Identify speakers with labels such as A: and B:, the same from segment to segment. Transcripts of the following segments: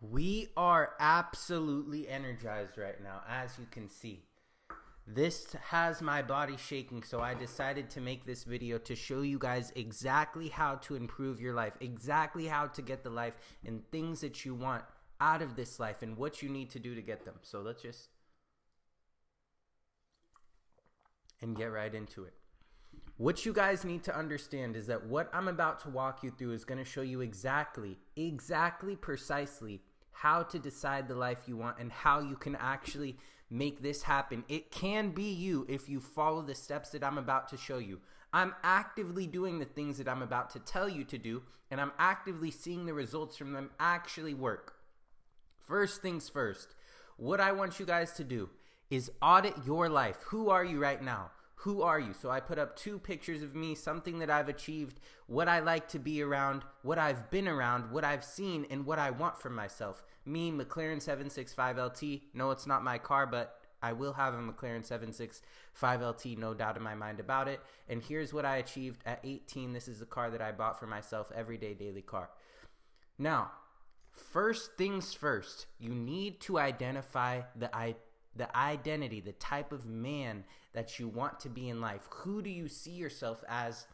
A: We are absolutely energized right now, as you can see. This has my body shaking, so I decided to make this video to show you guys exactly how to improve your life, exactly how to get the life and things that you want out of this life and what you need to do to get them. So let's just get right into it. What you guys need to understand is that what I'm about to walk you through is going to show you exactly, precisely how to decide the life you want and how you can actually make this happen. It can be you if you follow the steps that I'm about to show you. I'm actively doing the things that I'm about to tell you to do, and I'm actively seeing the results from them actually work. First things first, what I want you guys to do is audit your life. Who are you right now? Who are you? So I put up 2 pictures of me, something that I've achieved, what I like to be around, what I've been around, what I've seen, and what I want from myself. Me, McLaren 765 LT. No, it's not my car, but I will have a McLaren 765 LT, no doubt in my mind about it. And here's what I achieved at 18. This is the car that I bought for myself, everyday daily car. Now, first things first, you need to identify the identity, the type of man that you want to be in life. Who do you see yourself as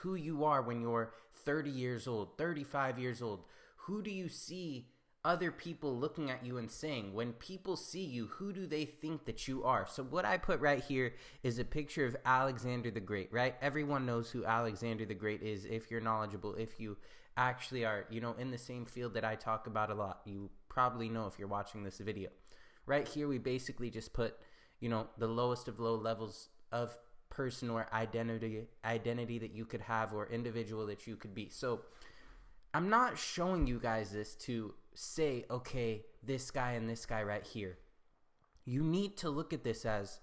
A: who you are when you're 30 years old, 35 years old? Who do you see other people looking at you and saying, when people see you, who do they think that you are? So what I put right here is a picture of Alexander the Great, right? Everyone knows who Alexander the Great is if you're knowledgeable, if you actually are, in the same field that I talk about a lot. You probably know if you're watching this video. Right here, we basically just put, the lowest of low levels of person or identity that you could have or individual that you could be. So I'm not showing you guys this to say, okay, this guy and this guy right here. You need to look at this as,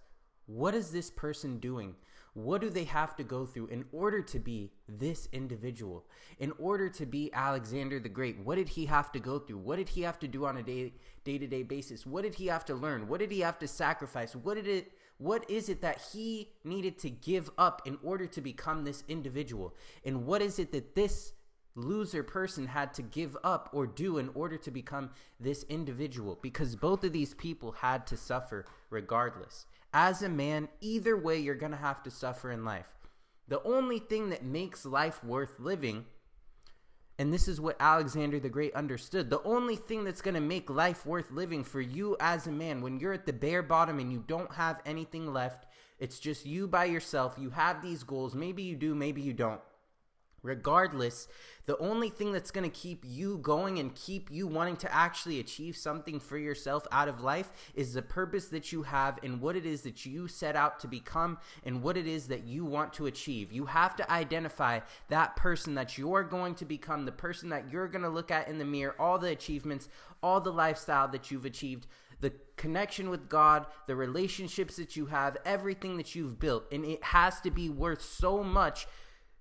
A: what is this person doing? What do they have to go through in order to be this individual? In order to be Alexander the Great, what did he have to go through? What did he have to do on a day-to-day basis? What did he have to learn? What did he have to sacrifice? What is it that he needed to give up in order to become this individual? And what is it that this loser person had to give up or do in order to become this individual? Because both of these people had to suffer regardless. As a man, either way, you're going to have to suffer in life. The only thing that makes life worth living, and this is what Alexander the Great understood, the only thing that's going to make life worth living for you as a man, when you're at the bare bottom and you don't have anything left, it's just you by yourself, you have these goals, maybe you do, maybe you don't. Regardless, the only thing that's going to keep you going and keep you wanting to actually achieve something for yourself out of life is the purpose that you have and what it is that you set out to become and what it is that you want to achieve. You have to identify that person that you're going to become, the person that you're going to look at in the mirror, all the achievements, all the lifestyle that you've achieved, the connection with God, the relationships that you have, everything that you've built. And it has to be worth so much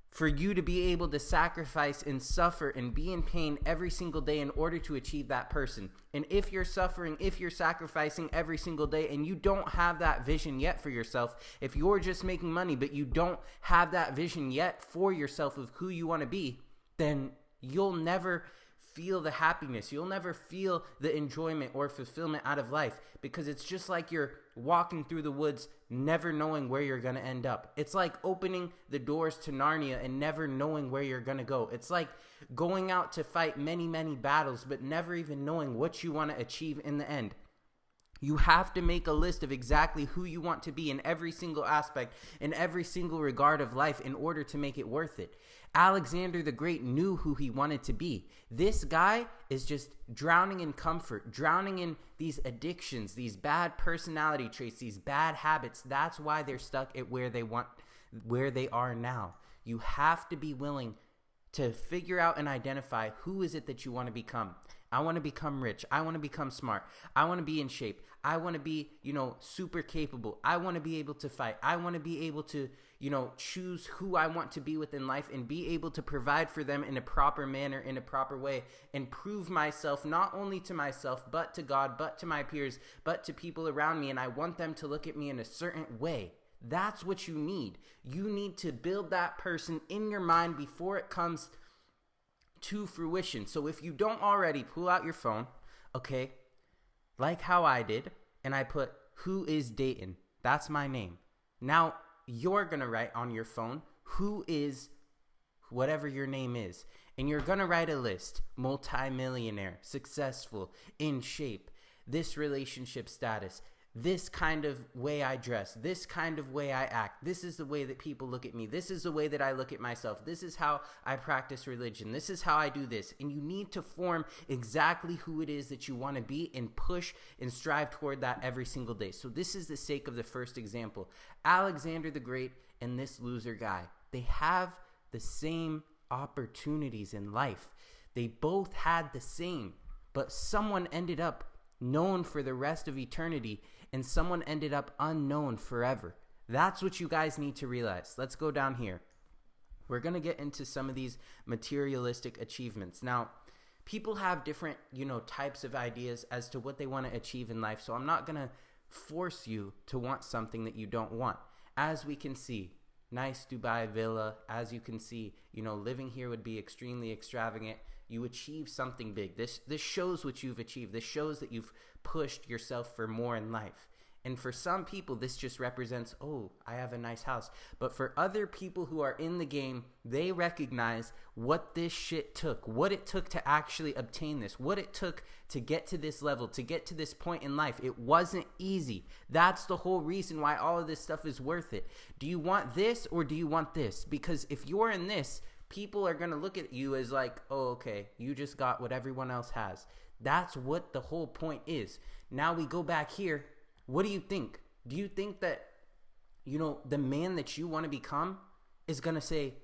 A: for you to be able to sacrifice and suffer and be in pain every single day in order to achieve that person. And if you're suffering, if you're sacrificing every single day and you don't have that vision yet for yourself, if you're just making money but you don't have that vision yet for yourself of who you want to be, then you'll never feel the happiness. You'll never feel the enjoyment or fulfillment out of life, because it's just like you're walking through the woods never knowing where you're going to end up. It's like opening the doors to Narnia and never knowing where you're going to go. It's like going out to fight many, many battles but never even knowing what you want to achieve in the end. You have to make a list of exactly who you want to be in every single aspect, in every single regard of life in order to make it worth it. Alexander the Great knew who he wanted to be. This guy is just drowning in comfort, drowning in these addictions, these bad personality traits, these bad habits. That's why they're stuck at where they are now. You have to be willing to figure out and identify who is it that you want to become. I want to become rich. I want to become smart. I want to be in shape. I want to be, super capable. I want to be able to fight. I want to be able to, choose who I want to be within life and be able to provide for them in a proper manner, in a proper way, and prove myself not only to myself, but to God, but to my peers, but to people around me. And I want them to look at me in a certain way. That's what you need. You need to build that person in your mind before it comes to fruition. So if you don't already, pull out your phone, okay, like how I did, and I put, who is Dayton? That's my name. Now, you're going to write on your phone, who is whatever your name is. And you're going to write a list, multimillionaire, successful, in shape, this relationship status, this kind of way I dress, this kind of way I act, this is the way that people look at me, this is the way that I look at myself, this is how I practice religion, this is how I do this. And you need to form exactly who it is that you want to be and push and strive toward that every single day. So this is the sake of the first example. Alexander the Great and this loser guy, they have the same opportunities in life. They both had the same, but someone ended up known for the rest of eternity and someone ended up unknown forever. That's what you guys need to realize. Let's go down here. We're going to get into some of these materialistic achievements. Now, people have different, types of ideas as to what they want to achieve in life. So I'm not going to force you to want something that you don't want. As we can see, nice Dubai villa. As you can see, living here would be extremely extravagant. You achieve something big. This shows what you've achieved. This shows that you've pushed yourself for more in life. And for some people, this just represents, oh, I have a nice house. But for other people who are in the game, they recognize what this shit took, what it took to actually obtain this, what it took to get to this level, to get to this point in life. It wasn't easy. That's the whole reason why all of this stuff is worth it. Do you want this or do you want this? Because if you're in this, people are going to look at you as like, oh, okay, you just got what everyone else has. That's what the whole point is. Now we go back here. What do you think? Do you think that, the man that you want to become is going to say,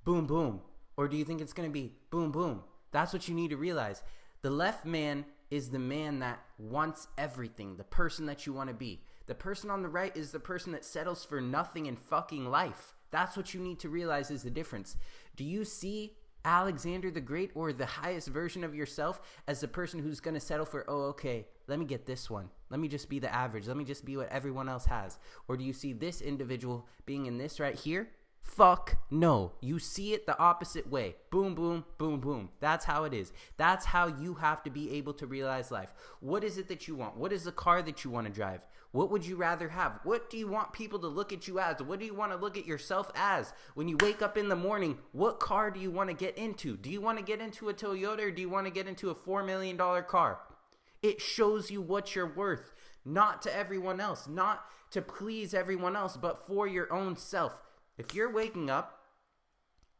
A: boom, boom? Or do you think it's going to be boom, boom? That's what you need to realize. The left man is the man that wants everything, the person that you want to be. The person on the right is the person that settles for nothing in fucking life. That's what you need to realize is the difference. Do you see Alexander the Great or the highest version of yourself as the person who's going to settle for, oh, okay, let me get this one. Let me just be the average. Let me just be what everyone else has. Or do you see this individual being in this right here? Fuck no. You see it the opposite way. Boom, boom, boom, boom. That's how it is. That's how you have to be able to realize life. What is it that you want? What is the car that you want to drive? What would you rather have? What do you want people to look at you as? What do you want to look at yourself as? When you wake up in the morning, what car do you want to get into? Do you want to get into a Toyota or do you want to get into a $4 million car? It shows you what you're worth, not to everyone else, not to please everyone else, but for your own self. If you're waking up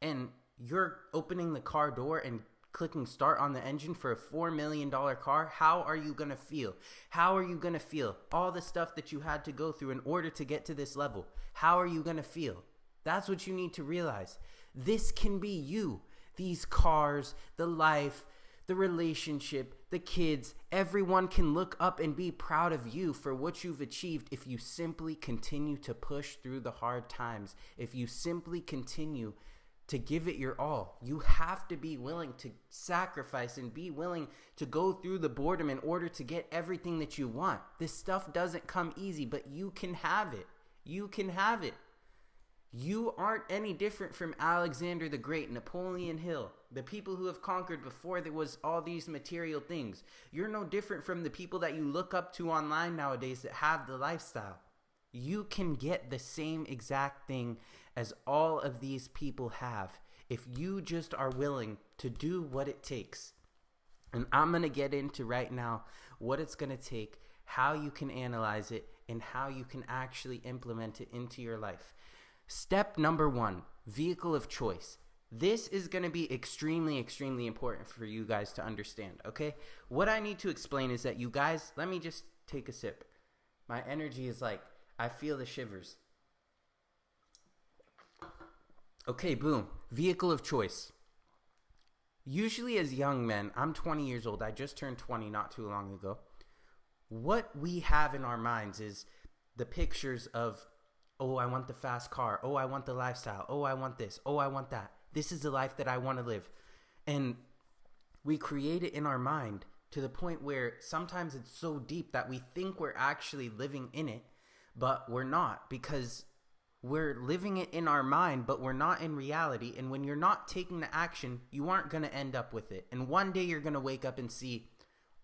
A: and you're opening the car door and clicking start on the engine for a $4 million car, how are you going to feel? How are you going to feel? All the stuff that you had to go through in order to get to this level, how are you going to feel? That's what you need to realize. This can be you. These cars, the life, the relationship, the kids, everyone can look up and be proud of you for what you've achieved if you simply continue to push through the hard times, if you simply continue to give it your all. You have to be willing to sacrifice and be willing to go through the boredom in order to get everything that you want. This stuff doesn't come easy, but you can have it. You can have it. You aren't any different from Alexander the Great, Napoleon Hill, the people who have conquered before there was all these material things. You're no different from the people that you look up to online nowadays that have the lifestyle. You can get the same exact thing as all of these people have if you just are willing to do what it takes. And I'm going to get into right now what it's going to take, how you can analyze it, and how you can actually implement it into your life. Step number 1, vehicle of choice. This is going to be extremely, extremely important for you guys to understand, okay? What I need to explain is that you guys, let me just take a sip. My energy is like, I feel the shivers. Okay, boom. Vehicle of choice. Usually as young men, I'm 20 years old. I just turned 20 not too long ago. What we have in our minds is the pictures of, oh, I want the fast car. Oh, I want the lifestyle. Oh, I want this. Oh, I want that. This is the life that I want to live. And we create it in our mind to the point where sometimes it's so deep that we think we're actually living in it, but we're not, because we're living it in our mind, but we're not in reality. And when you're not taking the action, you aren't going to end up with it. And one day you're going to wake up and see,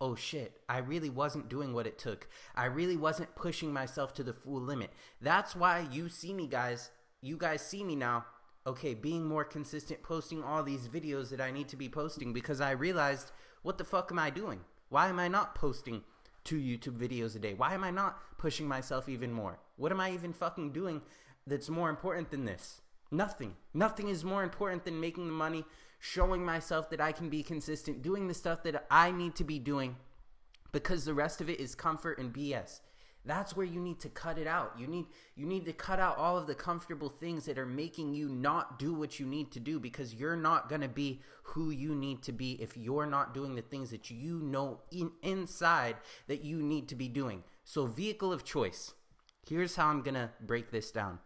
A: oh shit, I really wasn't doing what it took. I really wasn't pushing myself to the full limit. That's why you see me, guys. You guys see me now, okay, being more consistent, posting all these videos that I need to be posting, because I realized, what the fuck am I doing? Why am I not posting 2 YouTube videos a day? Why am I not pushing myself even more? What am I even fucking doing that's more important than this? Nothing. Nothing is more important than making the money, showing myself that I can be consistent, doing the stuff that I need to be doing, because the rest of it is comfort and BS. That's where you need to cut it out. You need to cut out all of the comfortable things that are making you not do what you need to do, because you're not going to be who you need to be if you're not doing the things that you know inside that you need to be doing. So, vehicle of choice. Here's how I'm going to break this down.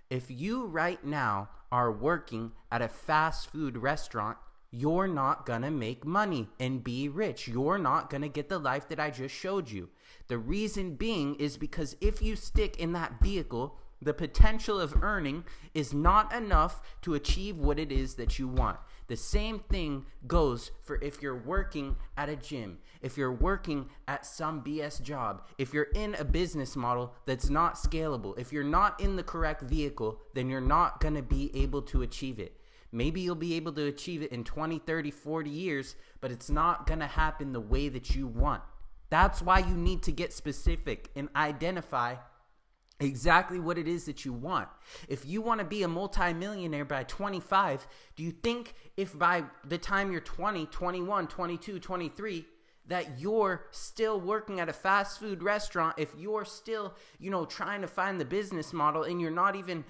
A: If you right now are working at a fast food restaurant, you're not going to make money and be rich. You're not going to get the life that I just showed you. The reason being is because if you stick in that vehicle, the potential of earning is not enough to achieve what it is that you want. The same thing goes for if you're working at a gym, if you're working at some BS job, if you're in a business model that's not scalable, if you're not in the correct vehicle, then you're not going to be able to achieve it. Maybe you'll be able to achieve it in 20, 30, 40 years, but it's not going to happen the way that you want. That's why you need to get specific and identify exactly what it is that you want. If you want to be a multimillionaire by 25, do you think if by the time you're 20, 21, 22, 23, that you're still working at a fast food restaurant, if you're still, trying to find the business model and you're not even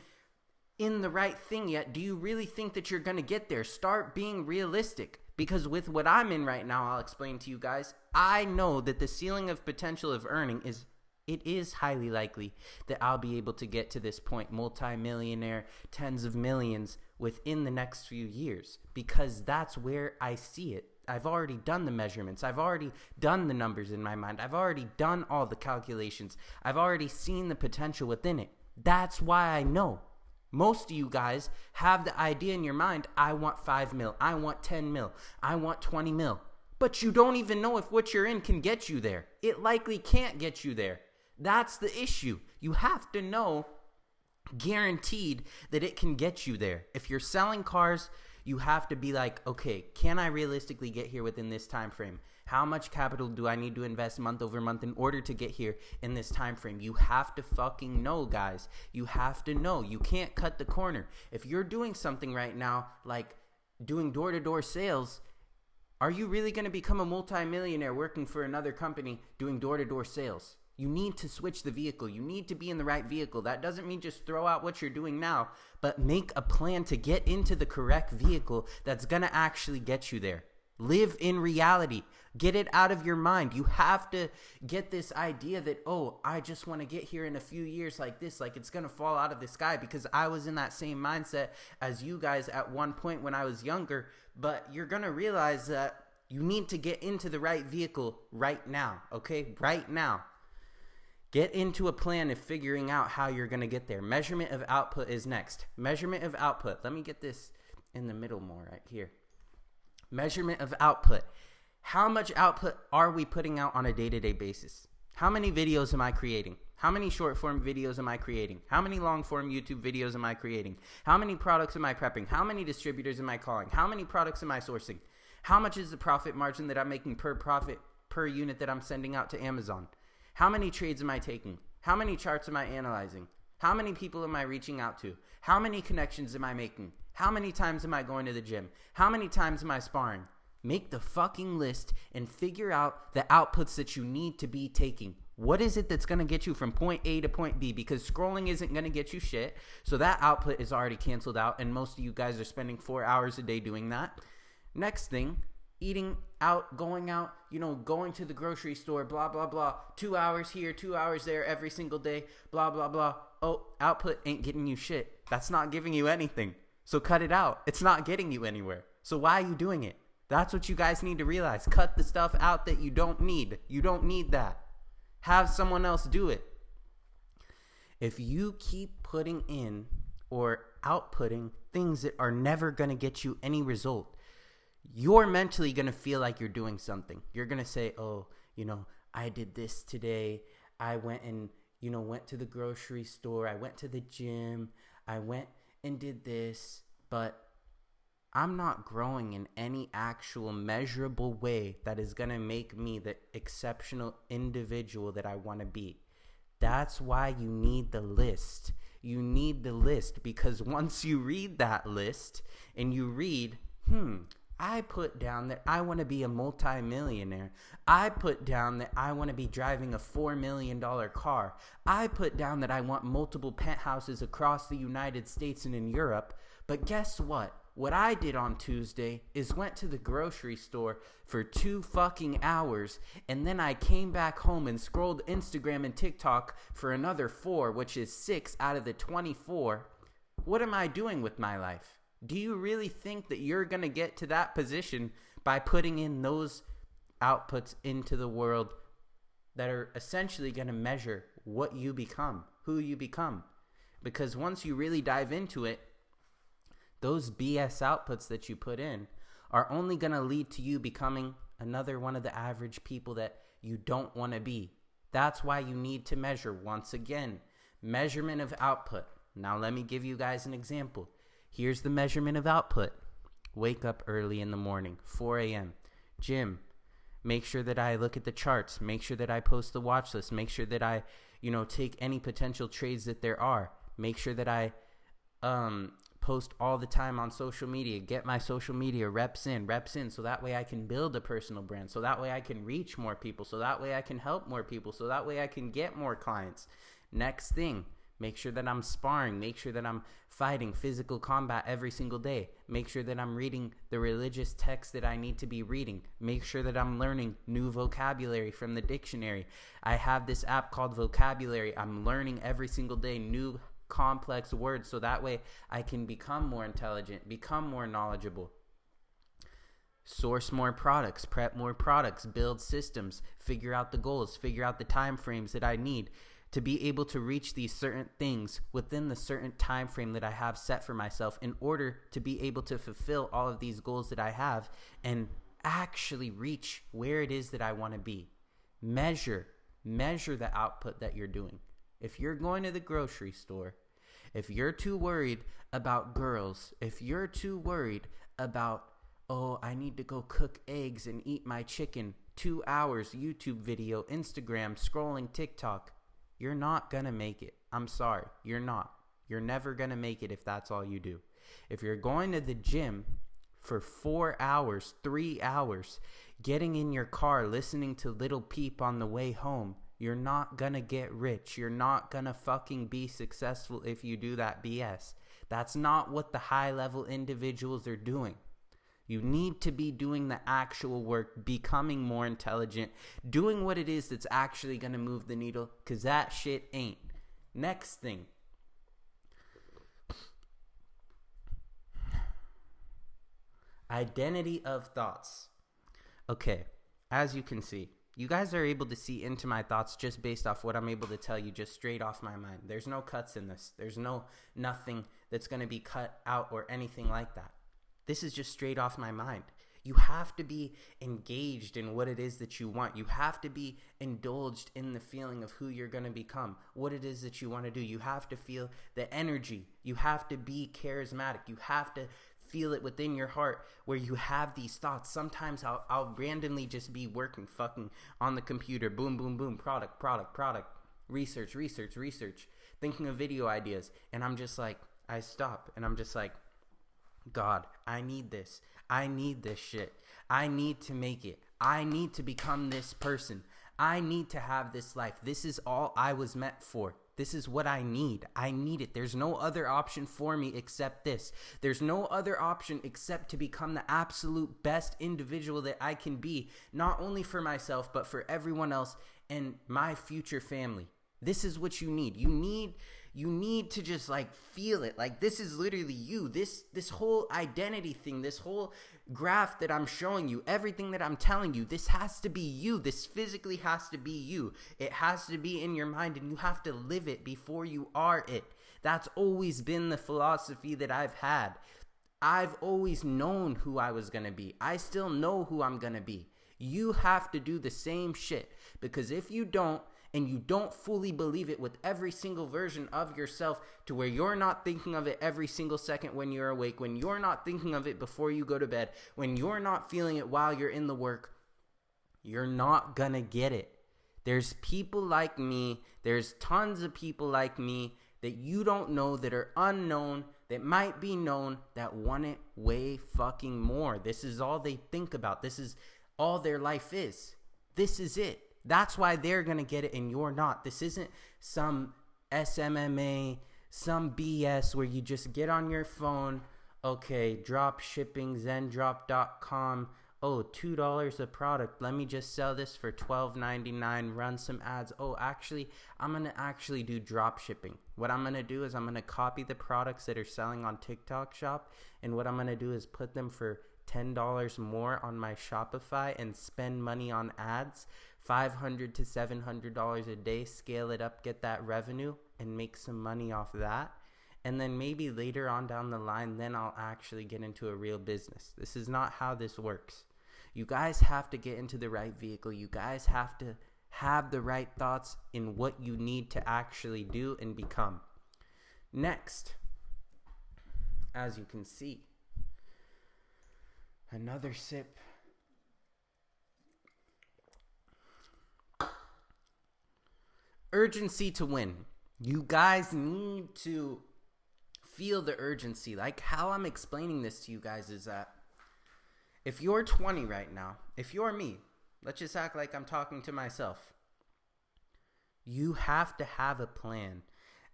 A: in the right thing yet, do you really think that you're going to get there? Start being realistic. Because with what I'm in right now, I'll explain to you guys, I know that the ceiling of potential of earning is highly likely that I'll be able to get to this point, multi-millionaire, tens of millions within the next few years, because that's where I see it. I've already done the measurements. I've already done the numbers in my mind. I've already done all the calculations. I've already seen the potential within it. That's why I know. Most of you guys have the idea in your mind, I want 5 mil, I want 10 mil, I want 20 mil. But you don't even know if what you're in can get you there. It likely can't get you there. That's the issue. You have to know guaranteed that it can get you there. If you're selling cars, you have to be like, okay, can I realistically get here within this time frame? How much capital do I need to invest month over month in order to get here in this time frame? You have to fucking know, guys. You have to know. You can't cut the corner. If you're doing something right now, like doing door-to-door sales, are you really going to become a multimillionaire working for another company doing door-to-door sales? You need to switch the vehicle. You need to be in the right vehicle. That doesn't mean just throw out what you're doing now, but make a plan to get into the correct vehicle that's going to actually get you there. Live in reality. Get it out of your mind. You have to get this idea that, oh, I just want to get here in a few years like this, like it's going to fall out of the sky, because I was in that same mindset as you guys at one point when I was younger. But you're going to realize that you need to get into the right vehicle right now, okay? Right now. Get into a plan of figuring out how you're going to get there. Measurement of output is next. Measurement of output. Let me get this in the middle more right here. Measurement of output. How much output are we putting out on a day-to-day basis? How many videos am I creating? How many short-form videos am I creating? How many long-form YouTube videos am I creating? How many products am I prepping? How many distributors am I calling? How many products am I sourcing? How much is the profit margin that I'm making per unit that I'm sending out to Amazon? How many trades am I taking? How many charts am I analyzing? How many people am I reaching out to? How many connections am I making? How many times am I going to the gym? How many times am I sparring? Make the fucking list and figure out the outputs that you need to be taking. What is it that's going to get you from point A to point B? Because scrolling isn't going to get you shit. So that output is already canceled out, and most of you guys are spending 4 hours a day doing that. Next thing, eating out, going out, going to the grocery store, blah, blah, blah. 2 hours here, 2 hours there every single day, blah, blah, blah. Oh, output ain't getting you shit. That's not giving you anything. So cut it out. It's not getting you anywhere. So why are you doing it? That's what you guys need to realize. Cut the stuff out that you don't need. You don't need that. Have someone else do it. If you keep putting in or outputting things that are never going to get you any result, you're mentally going to feel like you're doing something. You're going to say, oh, I did this today. I went and, went to the grocery store. I went to the gym. I went and did this. But I'm not growing in any actual measurable way that is going to make me the exceptional individual that I want to be. That's why you need the list. You need the list, because once you read that list and you read, I put down that I want to be a multimillionaire. I put down that I want to be driving a $4 million car. I put down that I want multiple penthouses across the United States and in Europe. But guess what? What I did on Tuesday is went to the grocery store for 2 fucking hours, and then I came back home and scrolled Instagram and TikTok for another 4, which is 6 out of the 24. What am I doing with my life? Do you really think that you're going to get to that position by putting in those outputs into the world that are essentially going to measure what you become, who you become? Because once you really dive into it, those BS outputs that you put in are only going to lead to you becoming another one of the average people that you don't want to be. That's why you need to measure. Once again, measurement of output. Now let me give you guys an example. Here's the measurement of output. Wake up early in the morning, 4 a.m. Gym. Make sure that I look at the charts. Make sure that I post the watch list. Make sure that I, take any potential trades that there are. Make sure that I post all the time on social media. Get my social media reps in, so that way I can build a personal brand, so that way I can reach more people, so that way I can help more people, so that way I can get more clients. Next thing, make sure that I'm sparring, make sure that I'm fighting physical combat every single day, make sure that I'm reading the religious texts that I need to be reading, make sure that I'm learning new vocabulary from the dictionary. I have this app called Vocabulary. I'm learning every single day new complex words, so that way I can become more intelligent, become more knowledgeable. Source more products, prep more products, build systems, figure out the goals, figure out the time frames that I need to be able to reach these certain things within the certain time frame that I have set for myself, in order to be able to fulfill all of these goals that I have and actually reach where it is that I want to be. Measure the output that you're doing. If you're going to the grocery store, if you're too worried about girls, if you're too worried about, oh, I need to go cook eggs and eat my chicken, 2 hours, YouTube video, Instagram, scrolling TikTok, you're not going to make it. I'm sorry, you're not. You're never going to make it if that's all you do. If you're going to the gym for 4 hours, 3 hours, getting in your car, listening to Lil Peep on the way home, you're not gonna get rich. You're not gonna fucking be successful if you do that BS. That's not what the high-level individuals are doing. You need to be doing the actual work, becoming more intelligent, doing what it is that's actually gonna move the needle, because that shit ain't. Next thing. Identity of thoughts. Okay, as you can see, you guys are able to see into my thoughts just based off what I'm able to tell you, just straight off my mind. There's no cuts in this. There's nothing that's going to be cut out or anything like that. This is just straight off my mind. You have to be engaged in what it is that you want. You have to be indulged in the feeling of who you're going to become, what it is that you want to do. You have to feel the energy. You have to be charismatic. You have to feel it within your heart where you have these thoughts. Sometimes I'll randomly just be working fucking on the computer. Boom, boom, boom. Product. Research. Thinking of video ideas. And I'm just like, I stop and I'm just like, God, I need this. I need this shit. I need to make it. I need to become this person. I need to have this life. This is all I was meant for. This is what I need. I need it. There's no other option for me except this. There's no other option except to become the absolute best individual that I can be, not only for myself, but for everyone else and my future family. This is what you need. You need to just like feel it. Like this is literally you. This whole identity thing, this whole graph that I'm showing you, everything that I'm telling you, this has to be you. This physically has to be you. It has to be in your mind, and you have to live it before you are it. That's always been the philosophy that I've had. I've always known who I was going to be. I still know who I'm going to be. You have to do the same shit, because if you don't, and you don't fully believe it with every single version of yourself, to where you're not thinking of it every single second when you're awake, when you're not thinking of it before you go to bed, when you're not feeling it while you're in the work, you're not gonna get it. There's people like me, there's tons of people like me that you don't know, that are unknown, that might be known, that want it way fucking more. This is all they think about. This is all their life is. This is it. That's why they're going to get it and you're not. This isn't some SMMA, some BS where you just get on your phone, okay, drop shipping, zendrop.com, oh, $2 a product. Let me just sell this for $12.99, run some ads. Oh, actually, I'm going to actually do drop shipping. What I'm going to do is I'm going to copy the products that are selling on TikTok Shop, and what I'm going to do is put them for $10 more on my Shopify and spend money on ads, $500 to $700 a day, scale it up, get that revenue, and make some money off that. And then maybe later on down the line, then I'll actually get into a real business. This is not how this works. You guys have to get into the right vehicle. You guys have to have the right thoughts in what you need to actually do and become. Next, as you can see, another sip. Urgency to win. You guys need to feel the urgency. Like how I'm explaining this to you guys is that if you're 20 right now, if you're me, let's just act like I'm talking to myself. You have to have a plan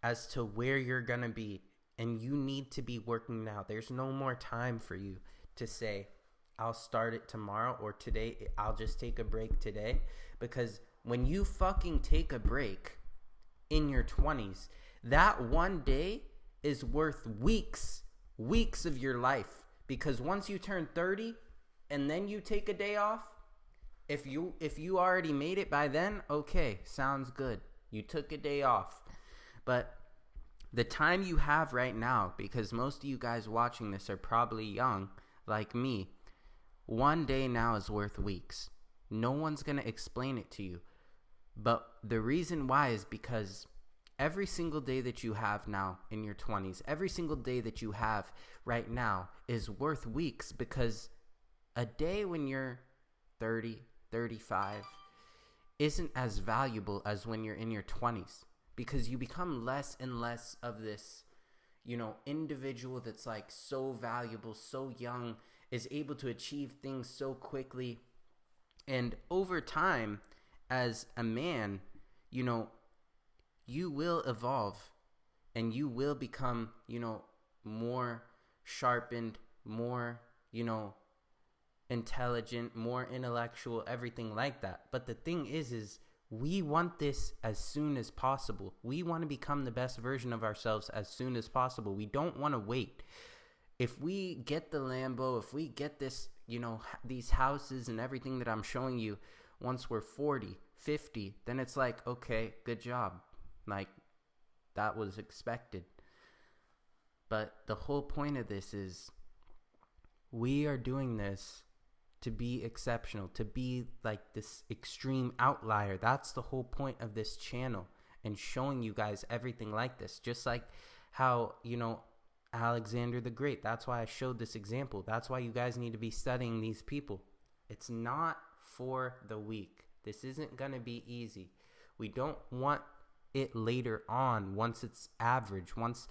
A: as to where you're going to be, and you need to be working now. There's no more time for you to say, I'll start it tomorrow, or today, I'll just take a break today. Because when you fucking take a break in your 20s, that one day is worth weeks of your life. Because once you turn 30 and then you take a day off, if you already made it by then, okay, sounds good. You took a day off. But the time you have right now, because most of you guys watching this are probably young like me, one day now is worth weeks. No one's going to explain it to you. But the reason why is because every single day that you have now in your 20s, every single day that you have right now is worth weeks, because a day when you're 30, 35 isn't as valuable as when you're in your 20s, because you become less and less of this, individual that's like so valuable, so young, is able to achieve things so quickly. And over time, as a man, you will evolve and you will become, more sharpened, more, intelligent, more intellectual, everything like that. But the thing is we want this as soon as possible. We want to become the best version of ourselves as soon as possible. We don't want to wait. If we get the Lambo, if we get this, these houses and everything that I'm showing you, once we're 40, 50, then it's like, okay, good job. Like, that was expected. But the whole point of this is we are doing this to be exceptional, to be like this extreme outlier. That's the whole point of this channel, and showing you guys everything like this. Just like how, Alexander the Great. That's why I showed this example. That's why you guys need to be studying these people. It's not for the weak. This isn't going to be easy. We don't want it later on, once it's average, once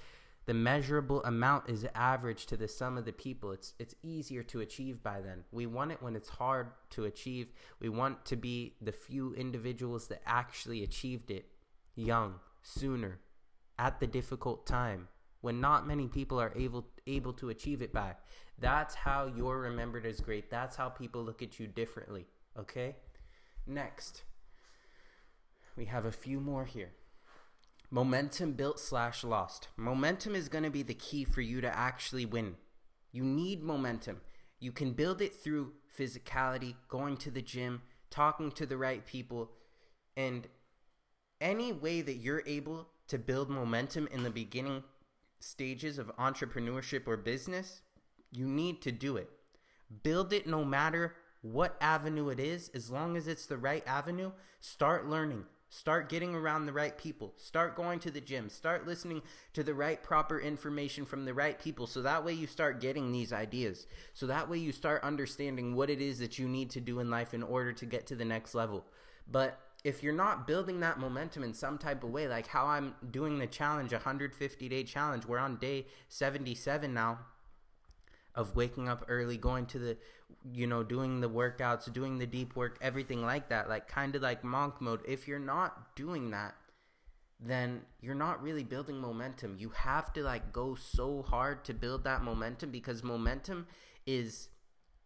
A: the measurable amount is average to the sum of the people. It's easier to achieve by then. We want it when it's hard to achieve. We want to be the few individuals that actually achieved it young, sooner, at the difficult time, when not many people are able to achieve it by. That's how you're remembered as great. That's how people look at you differently, okay? Next, we have a few more here. Momentum built / lost. Momentum is going to be the key for you to actually win. You need momentum. You can build it through physicality, going to the gym, talking to the right people, and any way that you're able to build momentum in the beginning stages of entrepreneurship or business, you need to do it. Build it no matter what avenue it is, as long as it's the right avenue. Start learning. Start getting around the right people. Start going to the gym. Start listening to the right proper information from the right people. So that way you start getting these ideas. So that way you start understanding what it is that you need to do in life in order to get to the next level. But if you're not building that momentum in some type of way, like how I'm doing the challenge, 150-day challenge, we're on day 77 now of waking up early, going to the, doing the workouts, doing the deep work, everything like that, like kind of like monk mode. If you're not doing that, then you're not really building momentum. You have to go so hard to build that momentum, because momentum is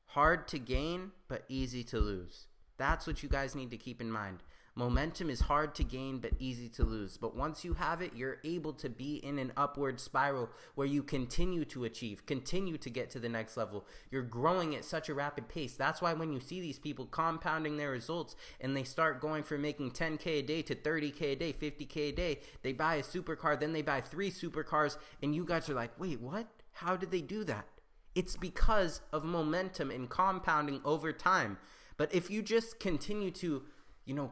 A: hard to gain but easy to lose. That's what you guys need to keep in mind. Momentum is hard to gain but easy to lose. But once you have it, you're able to be in an upward spiral where you continue to achieve, continue to get to the next level. You're growing at such a rapid pace. That's why when you see these people compounding their results and they start going from making 10K a day to 30K a day, 50K a day, they buy a supercar, then they buy 3 supercars, and you guys are like, wait, what? How did they do that? It's because of momentum and compounding over time. But if you just continue to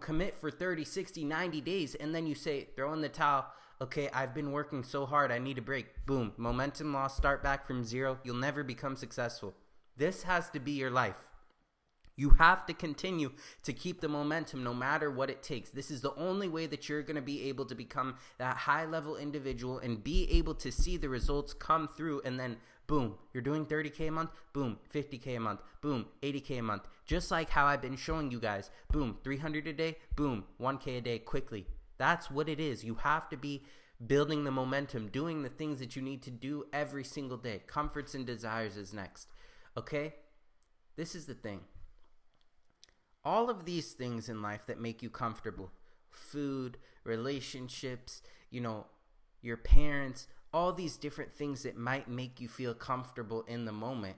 A: commit for 30, 60, 90 days, and then you say, throw in the towel, okay, I've been working so hard, I need a break. Boom, momentum loss, start back from zero. You'll never become successful. This has to be your life. You have to continue to keep the momentum no matter what it takes. This is the only way that you're going to be able to become that high-level individual and be able to see the results come through, and then boom, you're doing 30K a month, boom, 50K a month, boom, 80K a month. Just like how I've been showing you guys, boom, 300 a day, boom, 1K a day quickly. That's what it is. You have to be building the momentum, doing the things that you need to do every single day. Comforts and desires is next, okay? This is the thing. All of these things in life that make you comfortable, food, relationships, your parents, all these different things that might make you feel comfortable in the moment,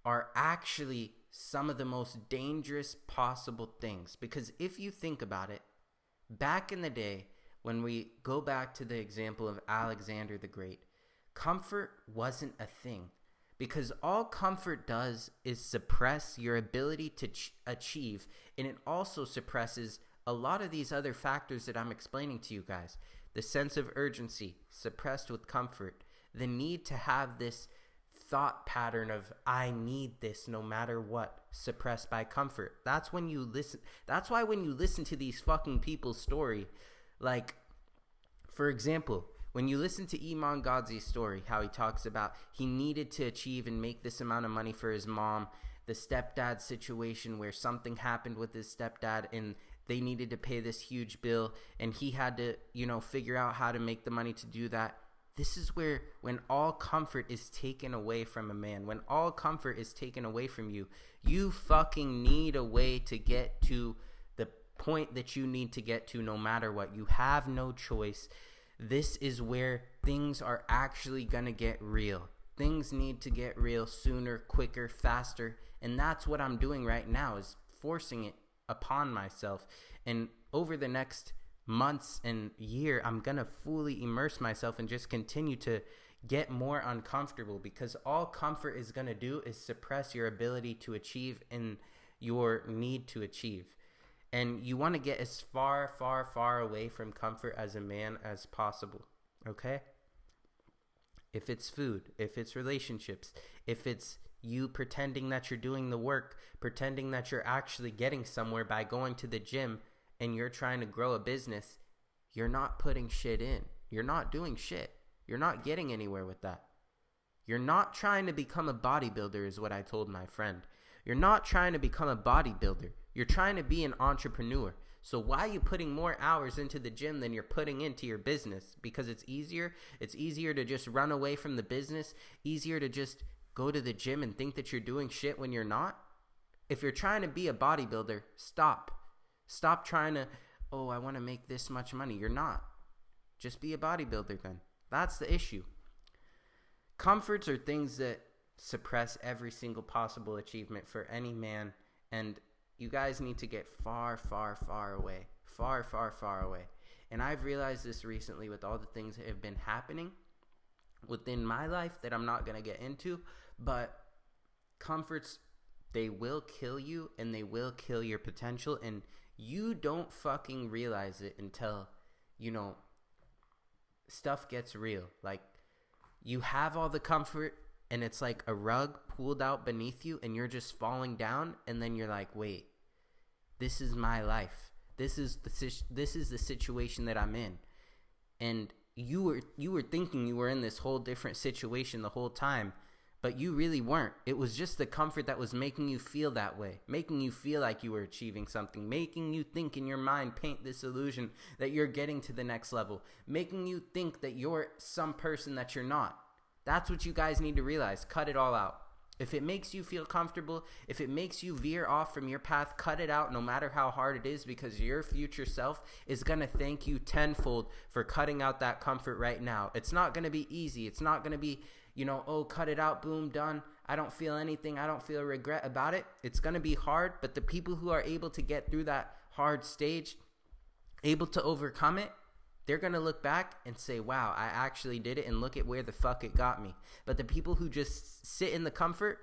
A: are actually some of the most dangerous possible things. Because if you think about it, back in the day, when we go back to the example of Alexander the Great, comfort wasn't a thing. Because all comfort does is suppress your ability to achieve, and it also suppresses a lot of these other factors that I'm explaining to you guys. The sense of urgency, suppressed with comfort. The need to have this thought pattern of, I need this no matter what, suppressed by comfort. That's when you listen. That's why when you listen to these fucking people's story, like, for example, when you listen to Iman Gadzhi's story, how he talks about he needed to achieve and make this amount of money for his mom, the stepdad situation where something happened with his stepdad and they needed to pay this huge bill, and he had to, figure out how to make the money to do that. This is where, when all comfort is taken away from a man, when all comfort is taken away from you, you fucking need a way to get to the point that you need to get to no matter what. You have no choice. This is where things are actually gonna get real. Things need to get real sooner, quicker, faster, and that's what I'm doing right now, is forcing it upon myself. And over the next months and year, I'm gonna fully immerse myself and just continue to get more uncomfortable, because all comfort is gonna do is suppress your ability to achieve and your need to achieve. And you want to get as far, far, far away from comfort as a man as possible, okay? If it's food, if it's relationships, if it's you pretending that you're doing the work, pretending that you're actually getting somewhere by going to the gym and you're trying to grow a business, you're not putting shit in. You're not doing shit. You're not getting anywhere with that. You're not trying to become a bodybuilder, is what I told my friend. You're not trying to become a bodybuilder. You're trying to be an entrepreneur. So why are you putting more hours into the gym than you're putting into your business? Because it's easier. It's easier to just run away from the business. Easier to just go to the gym and think that you're doing shit when you're not. If you're trying to be a bodybuilder, stop. Stop trying to, I want to make this much money. You're not. Just be a bodybuilder then. That's the issue. Comforts are things that suppress every single possible achievement for any man, and you guys need to get far, far, far away. Far, far, far away. And I've realized this recently with all the things that have been happening within my life that I'm not going to get into, but comforts, they will kill you and they will kill your potential, and you don't fucking realize it until, stuff gets real. Like, you have all the comfort and it's like a rug pulled out beneath you and you're just falling down, and then you're like, wait, this is my life. This is the situation that I'm in. And you were thinking you were in this whole different situation the whole time, but you really weren't. It was just the comfort that was making you feel that way, making you feel like you were achieving something, making you think in your mind, paint this illusion that you're getting to the next level, making you think that you're some person that you're not. That's what you guys need to realize. Cut it all out. If it makes you feel comfortable, if it makes you veer off from your path, cut it out no matter how hard it is, because your future self is going to thank you tenfold for cutting out that comfort right now. It's not going to be easy. It's not going to be, cut it out, boom, done. I don't feel anything. I don't feel regret about it. It's going to be hard, but the people who are able to get through that hard stage, able to overcome it, they're going to look back and say, wow, I actually did it, and look at where the fuck it got me. But the people who just sit in the comfort,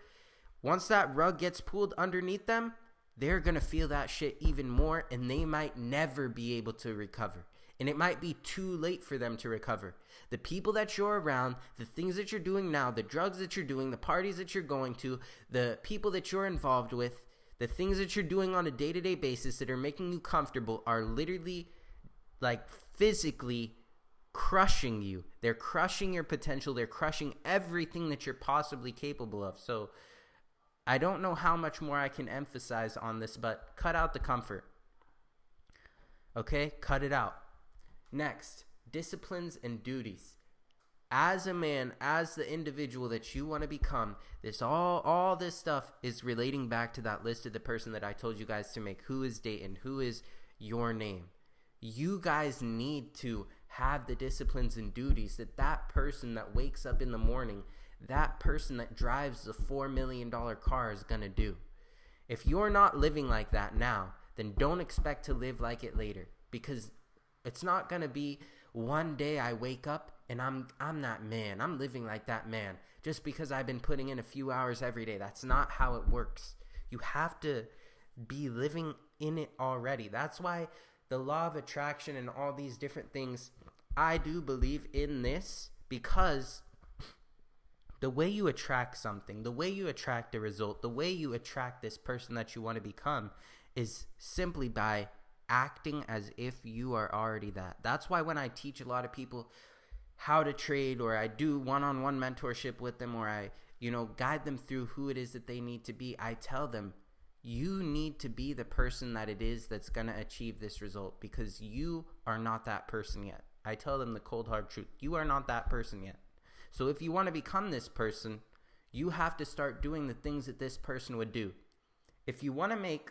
A: once that rug gets pulled underneath them, they're going to feel that shit even more, and they might never be able to recover. And it might be too late for them to recover. The people that you're around, the things that you're doing now, the drugs that you're doing, the parties that you're going to, the people that you're involved with, the things that you're doing on a day-to-day basis that are making you comfortable are literally, like, physically crushing you. They're crushing your potential. They're crushing everything that you're possibly capable of. So I don't know how much more I can emphasize on this, but cut out the comfort. Okay? Cut it out. Next, disciplines and duties. As a man, as the individual that you want to become, this all this stuff is relating back to that list of the person that I told you guys to make. Who is Dayton? Who is your name? You guys need to have the disciplines and duties that person that wakes up in the morning, that person that drives the $4 million car is going to do. If you're not living like that now, then don't expect to live like it later, because it's not going to be one day I wake up and I'm that man. I'm living like that man just because I've been putting in a few hours every day. That's not how it works. You have to be living in it already. That's why the law of attraction and all these different things, I do believe in this, because the way you attract something, the way you attract a result, the way you attract this person that you want to become is simply by acting as if you are already that. That's why when I teach a lot of people how to trade, or I do one-on-one mentorship with them, or I, guide them through who it is that they need to be, I tell them, you need to be the person that it is that's going to achieve this result, because you are not that person yet. I tell them the cold hard truth. You are not that person yet. So if you want to become this person, you have to start doing the things that this person would do. If you want to make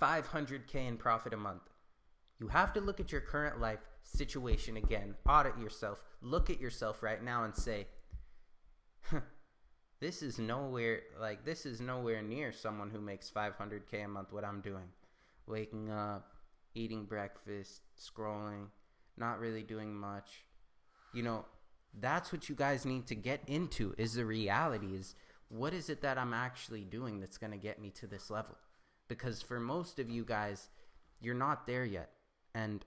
A: $500K in profit a month, you have to look at your current life situation again, audit yourself, look at yourself right now and say, This is nowhere near someone who makes $500K a month what I'm doing. Waking up, eating breakfast, scrolling, not really doing much. That's what you guys need to get into, is the reality, is what is it that I'm actually doing that's going to get me to this level? Because for most of you guys, you're not there yet. And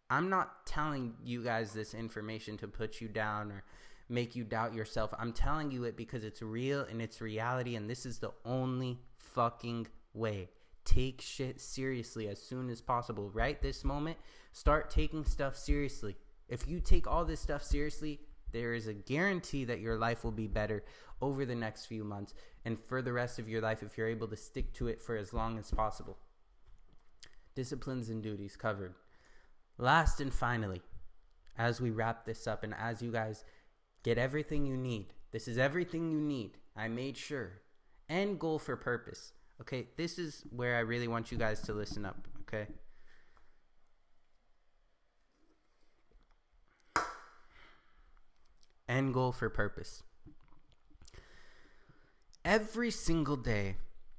A: I'm not telling you guys this information to put you down or make you doubt yourself. I'm telling you it because it's real and it's reality, and this is the only fucking way. Take shit seriously as soon as possible. Right this moment, start taking stuff seriously. If you take all this stuff seriously, there is a guarantee that your life will be better over the next few months and for the rest of your life if you're able to stick to it for as long as possible. Disciplines and duties covered. Last and finally, as we wrap this up and as you guys get everything you need, this is everything you need. I made sure. End goal for purpose. Okay, this is where I really want you guys to listen up, okay? End goal for purpose. Every single day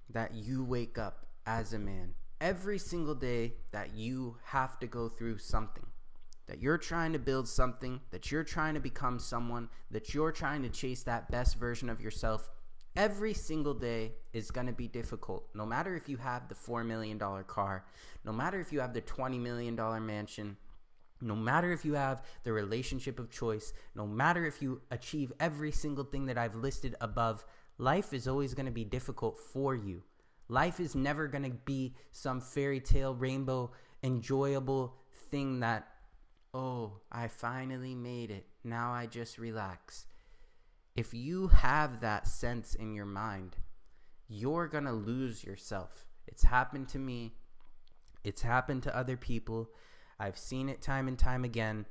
A: that you wake up as a man, every single day that you have to go through something, that you're trying to build something, that you're trying to become someone, that you're trying to chase that best version of yourself, every single day is going to be difficult. No matter if you have the $4 million car, no matter if you have the $20 million mansion, no matter if you have the relationship of choice, no matter if you achieve every single thing that I've listed above, life is always going to be difficult for you. Life is never going to be some fairy tale, rainbow, enjoyable thing that, oh, I finally made it. Now I just relax. If you have that sense in your mind, you're going to lose yourself. It's happened to me. It's happened to other people. I've seen it time and time again.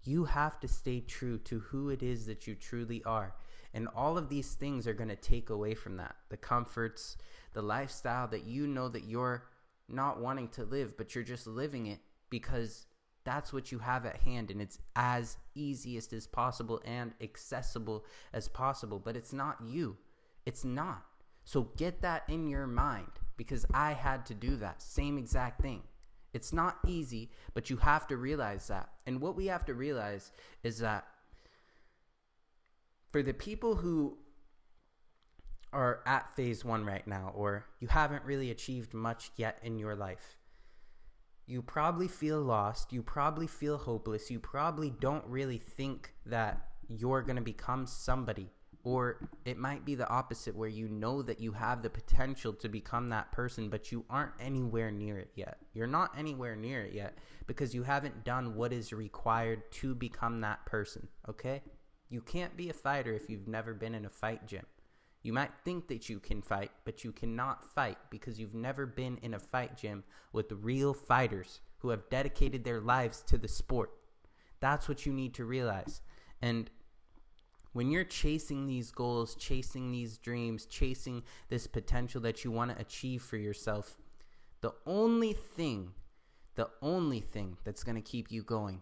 A: You have to stay true to who it is that you truly are. And all of these things are going to take away from that. The comforts, the lifestyle that you know that you're not wanting to live, but you're just living it because that's what you have at hand, and it's as easiest as possible and accessible as possible. But it's not you. It's not. So get that in your mind, because I had to do that same exact thing. It's not easy, but you have to realize that. And what we have to realize is that for the people who are at phase 1 right now, or you haven't really achieved much yet in your life, you probably feel lost. You probably feel hopeless. You probably don't really think that you're going to become somebody. Or it might be the opposite, where you know that you have the potential to become that person, but you aren't anywhere near it yet. You're not anywhere near it yet because you haven't done what is required to become that person, okay? You can't be a fighter if you've never been in a fight gym. You might think that you can fight, but you cannot fight because you've never been in a fight gym with real fighters who have dedicated their lives to the sport. That's what you need to realize. And when you're chasing these goals, chasing these dreams, chasing this potential that you want to achieve for yourself, the only thing that's going to keep you going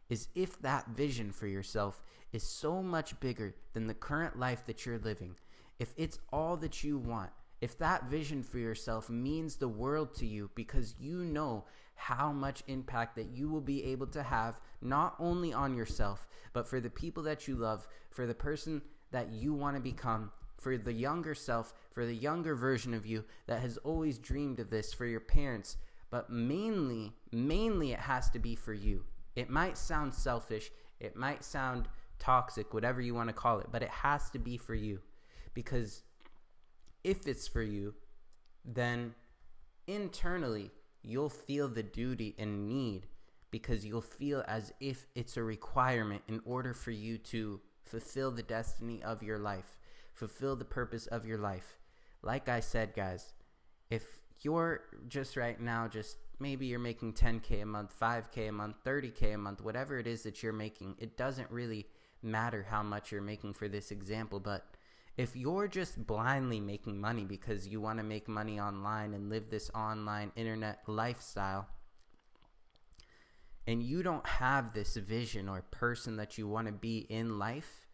A: is if that vision for yourself is so much bigger than the current life that you're living. If it's all that you want, if that vision for yourself means the world to you because you know how much impact that you will be able to have, not only on yourself, but for the people that you love, for the person that you want to become, for the younger self, for the younger version of you that has always dreamed of this, for your parents, but mainly it has to be for you. It might sound selfish, it might sound toxic, whatever you want to call it, but it has to be for you. Because if it's for you, then internally you'll feel the duty and need, because you'll feel as if it's a requirement in order for you to fulfill the destiny of your life, fulfill the purpose of your life. Like I said, guys, if you're just right now, just maybe you're making 10K a month, 5K a month, 30K a month, whatever it is that you're making, it doesn't really matter how much you're making for this example. But if you're just blindly making money because you want to make money online and live this online internet lifestyle, and you don't have this vision or person that you want to be in life,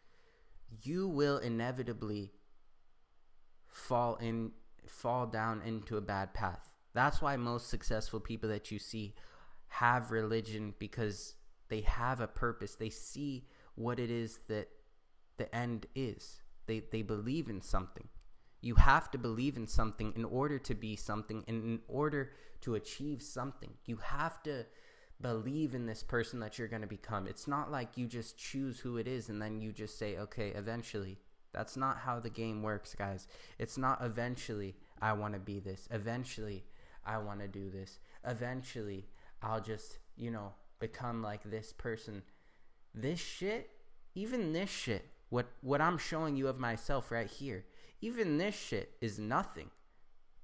A: you will inevitably fall down into a bad path. That's why most successful people that you see have religion, because they have a purpose. They see what it is that the end is. They believe in something. You have to believe in something in order to be something, and in order to achieve something. You have to believe in this person that you're going to become. It's not like you just choose who it is and then you just say, okay, eventually. That's not how the game works, guys. It's not eventually I want to be this. Eventually I want to do this. Eventually I'll just, become like this person. This shit, even this shit, what I'm showing you of myself right here, even this shit is nothing.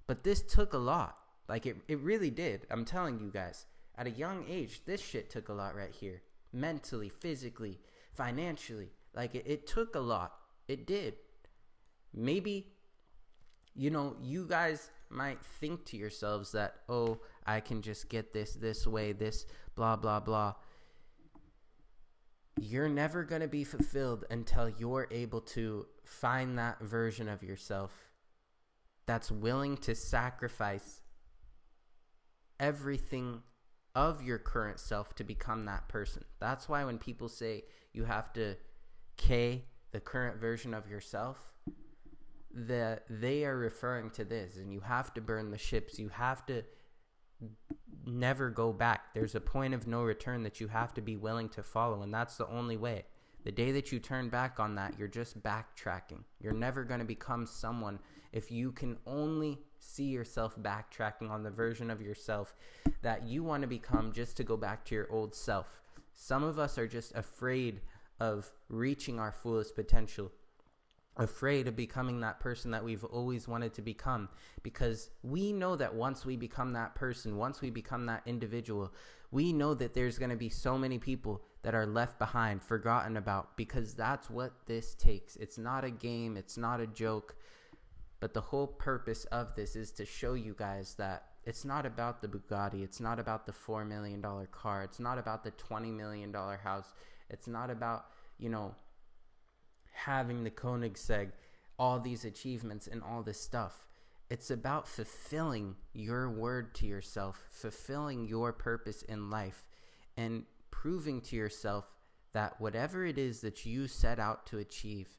A: But this took a lot. Like it really did. I'm telling you guys, at a young age, this shit took a lot right here. Mentally, physically, financially. Like it took a lot. It did. Maybe, you guys might think to yourselves that, oh, I can just get this way, this blah, blah, blah. you're never going to be fulfilled until you're able to find that version of yourself that's willing to sacrifice everything of your current self to become that person. That's why when people say you have to K the current version of yourself, that they are referring to this, and you have to burn the ships. You have to never go back. There's a point of no return that you have to be willing to follow, and that's the only way. The day that you turn back on that, you're just backtracking. You're never going to become someone if you can only see yourself backtracking on the version of yourself that you want to become just to go back to your old self. Some of us are just afraid of reaching our fullest potential, afraid of becoming that person that we've always wanted to become, because we know that once we become that person, once we become that individual, we know that there's going to be so many people that are left behind, forgotten about, because that's what this takes. It's not a game, it's not a joke, but the whole purpose of this is to show you guys that it's not about the Bugatti, it's not about the $4 million car, it's not about the $20 million house, it's not about, having the Koenigsegg, all these achievements and all this stuff. It's about fulfilling your word to yourself, fulfilling your purpose in life, and proving to yourself that whatever it is that you set out to achieve,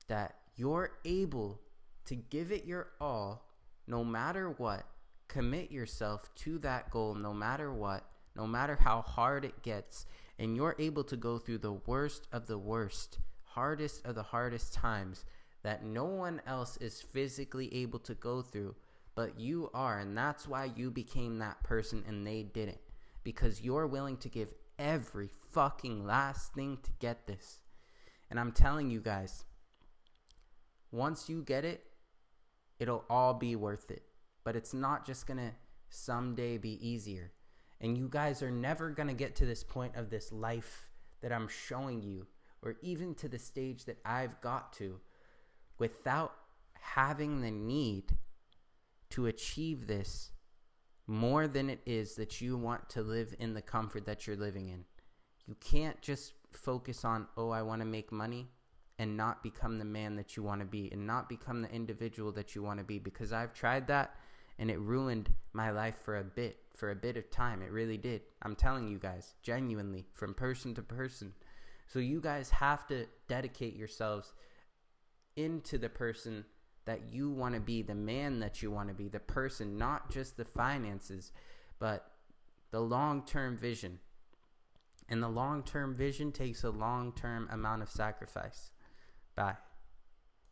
A: that you're able to give it your all, no matter what, commit yourself to that goal, no matter what, no matter how hard it gets, and you're able to go through the worst of the worst, hardest of the hardest times that no one else is physically able to go through, but you are. And that's why you became that person and they didn't, because you're willing to give every fucking last thing to get this. And I'm telling you guys, once you get it, it'll all be worth it. But it's not just gonna someday be easier. And you guys are never gonna get to this point of this life that I'm showing you, or even to the stage that I've got to, without having the need to achieve this more than it is that you want to live in the comfort that you're living in. You can't just focus on, I want to make money, and not become the man that you want to be, and not become the individual that you want to be, because I've tried that and it ruined my life for a bit of time. It really did. I'm telling you guys, genuinely, from person to person. So you guys have to dedicate yourselves into the person that you want to be, the man that you want to be, the person, not just the finances, but the long-term vision. And the long-term vision takes a long-term amount of sacrifice. Bye.